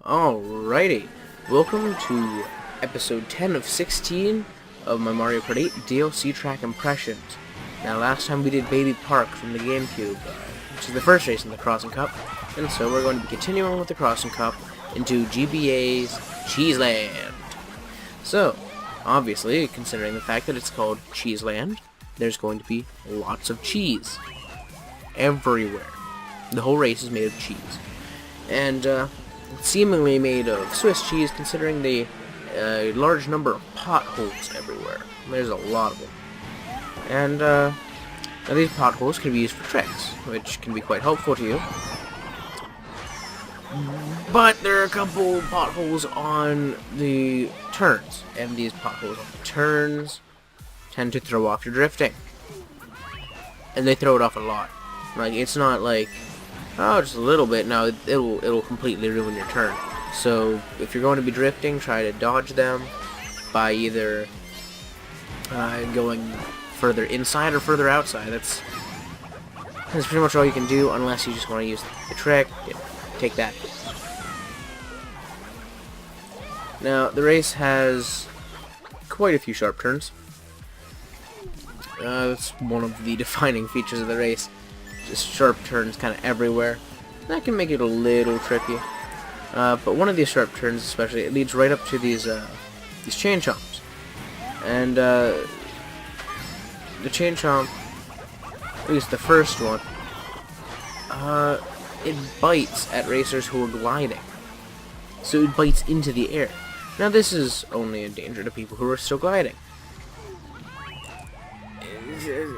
Alrighty, welcome to episode 10 of 16 of my Mario Kart 8 DLC track impressions. Now last time we did Baby Park from the GameCube, which is the first race in the Crossing Cup, and so we're going to be continuing with the Crossing Cup into GBA's Cheese Land. So, obviously, considering the fact that it's called Cheese Land, there's going to be lots of cheese everywhere. The whole race is made of cheese. And, seemingly made of Swiss cheese, considering the large number of potholes everywhere. There's a lot of them. And now these potholes can be used for tricks, which can be quite helpful to you. But there are a couple potholes on the turns, and these potholes on the turns tend to throw off your drifting. And they throw it off a lot. Like, it's not like, oh, just a little bit. No, it'll completely ruin your turn. So if you're going to be drifting, try to dodge them by either going further inside or further outside. That's pretty much all you can do, unless you just want to use the trick. Yeah, take that. Now the race has quite a few sharp turns. That's one of the defining features of the race. Just sharp turns kind of everywhere. That can make it a little tricky. But one of these sharp turns especially, it leads right up to these chain chomps. And the chain chomp, at least the first one, it bites at racers who are gliding. So it bites into the air. Now this is only a danger to people who are still gliding.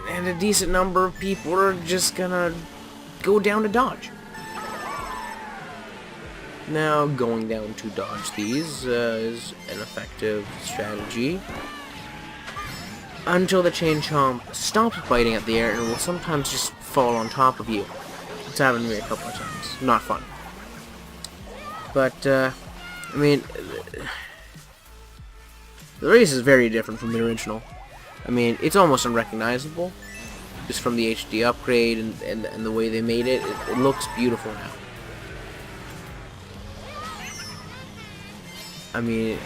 And a decent number of people are just gonna go down to dodge. Now, going down to dodge these is an effective strategy until the chain chomp stops biting at the air and will sometimes just fall on top of you. It's happened to me a couple of times. Not fun. But, I mean, the race is very different from the original. I mean, it's almost unrecognizable, just from the HD upgrade and the way they made it. It looks beautiful now. I mean,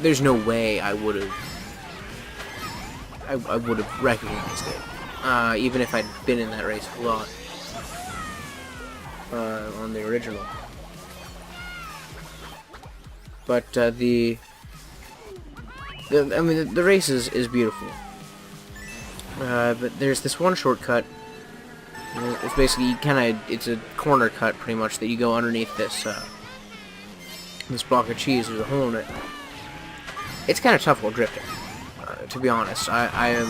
there's no way I would have recognized it, even if I'd been in that race a lot on the original. But I mean, the race is beautiful. But there's this one shortcut. It's basically it's a corner cut, pretty much, that you go underneath this block of cheese. There's a hole in it. It's kind of tough while drifting, to be honest. I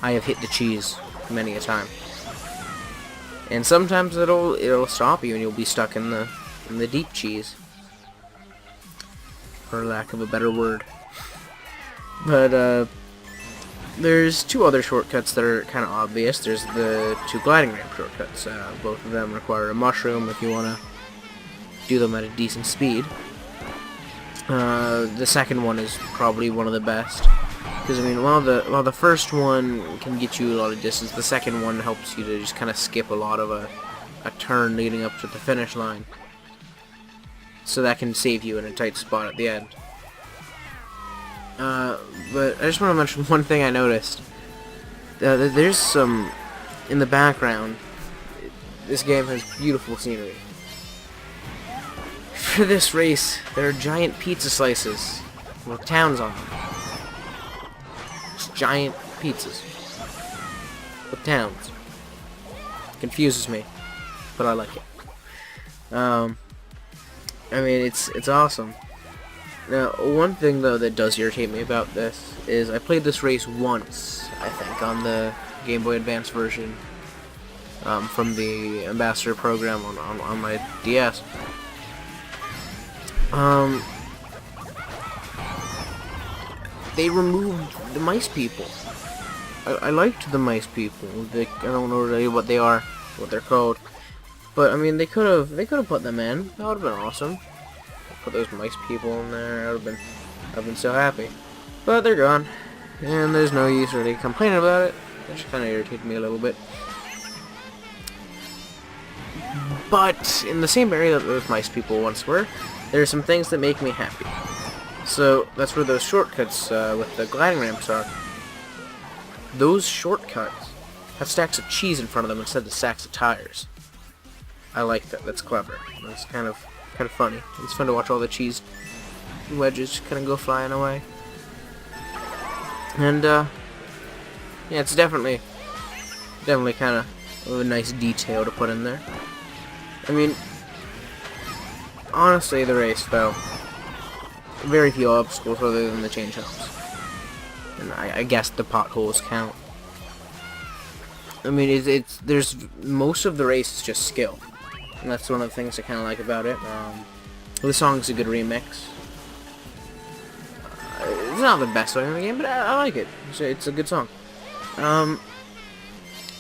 have hit the cheese many a time, and sometimes it'll stop you, and you'll be stuck in the deep cheese, for lack of a better word. But there's two other shortcuts that are kind of obvious. There's the two gliding ramp shortcuts. Both of them require a mushroom if you want to do them at a decent speed. The second one is probably one of the best, because I mean, while the first one can get you a lot of distance, the second one helps you to just kind of skip a lot of a turn leading up to the finish line. So that can save you in a tight spot at the end. But I just want to mention one thing I noticed. There's some, in the background, this game has beautiful scenery. For this race, there are giant pizza slices with towns on them. Just giant pizzas with towns. Confuses me, but I like it. I mean, it's awesome. Now, one thing, though, that does irritate me about this is I played this race once, I think, on the Game Boy Advance version from the Ambassador program on my DS. They removed the mice people. I liked the mice people. I don't know really what they are, what they're called, but I mean, they could have put them in. That would have been awesome. Put those mice people in there. I've been so happy. But they're gone, and there's no use really complaining about it. That just kind of irritated me a little bit. But in the same area that those mice people once were, there are some things that make me happy. So that's where those shortcuts with the gliding ramps are. Those shortcuts have stacks of cheese in front of them instead of stacks of tires. I like that. That's clever. That's kind of funny. It's fun to watch all the cheese wedges kind of go flying away. And yeah, it's definitely kind of a nice detail to put in there. I mean, honestly, the race, though, very few obstacles other than the change helps. And I guess the potholes count. I mean, there's most of the race is just skill, and that's one of the things I kind of like about it. The song's a good remix. It's not the best song in the game, but I like it. It's a good song. I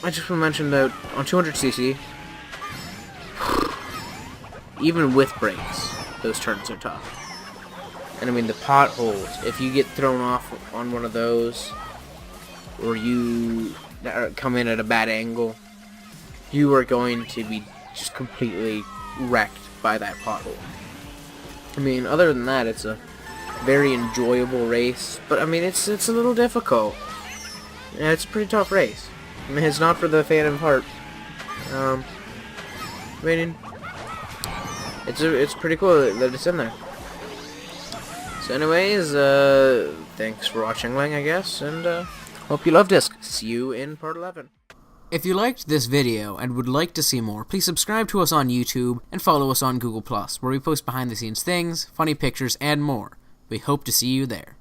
just want to mention that on 200cc, even with brakes, those turns are tough. And I mean, the potholes, if you get thrown off on one of those, or you come in at a bad angle, you are going to be just completely wrecked by that pothole. I mean, other than that, it's a very enjoyable race, but I mean, it's a little difficult. Yeah, it's a pretty tough race. I mean, it's not for the faint of heart. I mean, it's pretty cool that it's in there. So anyways, thanks for watching, Lang, I guess, and hope you loved this. See you in part 11. If you liked this video and would like to see more, please subscribe to us on YouTube and follow us on Google+, where we post behind-the-scenes things, funny pictures, and more. We hope to see you there.